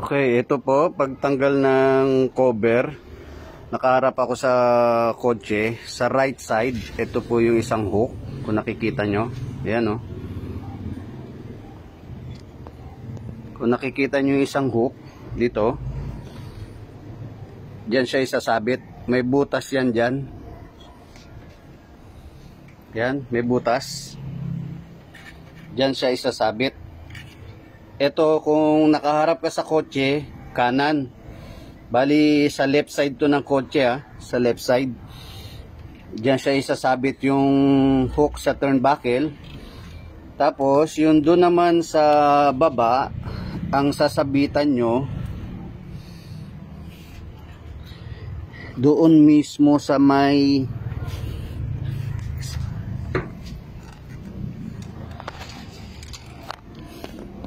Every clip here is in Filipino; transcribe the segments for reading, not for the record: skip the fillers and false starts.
Okay, ito po, pagtanggal ng cover, nakaharap ako sa kotse, sa right side, ito po yung isang hook, kung nakikita nyo, ayan o. Kung nakikita nyo yung isang hook, dito, dyan siya isasabit, may butas yan dyan. Yan, may butas. Dyan siya isasabit. Ito, kung nakaharap ka sa kotse, kanan. Bali, sa left side to ng kotse, sa left side. Diyan siya isasabit yung hook sa turnbuckle. Tapos, yung doon naman sa baba, ang sasabitan nyo, doon mismo sa may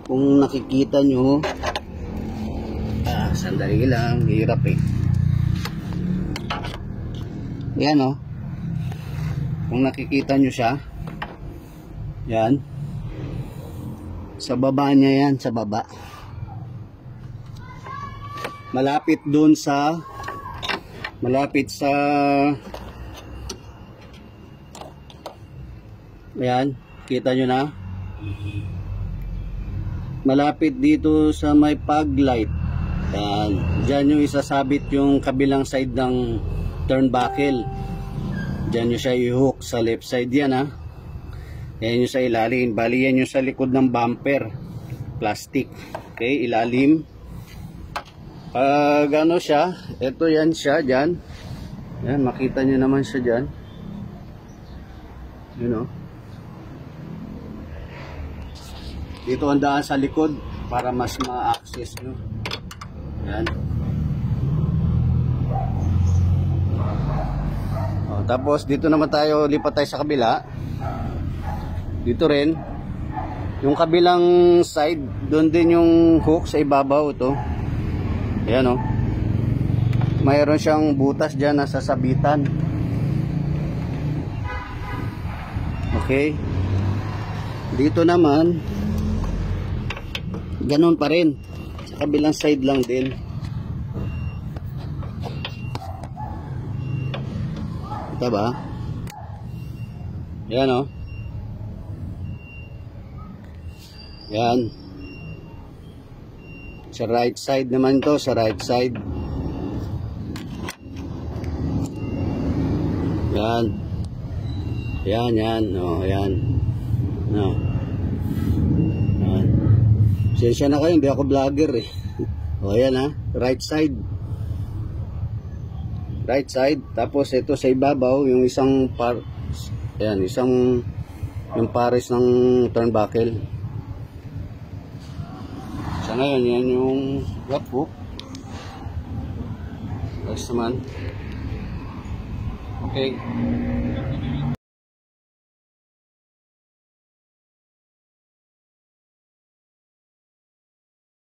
kung nakikita nyo, sandali lang, hirap yan o, kung nakikita nyo siya, yan sa baba niya, yan sa baba, malapit dun sa yan, kita nyo na, malapit dito sa may fog light. Yan. Diyan yung isasabit yung kabilang side ng turnbuckle. Diyan yung siya i-hook sa left side yan Yan yung sa ilalim. Bali yan yung sa likod ng bumper. Plastic. Okay, ilalim. Pag ano siya, ito yan siya dyan. Yan, makita nyo naman siya dyan. You know. Dito ang daan sa likod para mas ma-access nyo. Yan. Tapos dito naman tayo, lipat tayo sa kabila. Dito rin. Yung kabilang side, doon din yung hook sa ibabaw ito. Ayan mayroon siyang butas dyan na sasabitan. Okay. Dito naman, ganon pa rin. Sa kabilang side lang din. Ito ba? Yan Yan. Sa right side naman to. Sa right side. Yan. Yan. Yan. Yan. Sensya na kayo, hindi ako vlogger ayan right side. Right side. Tapos ito sa ibabaw, yung isang ayan, yung pares ng turnbuckle. Sa ngayon, yan yung lap hook. Next naman. Okay.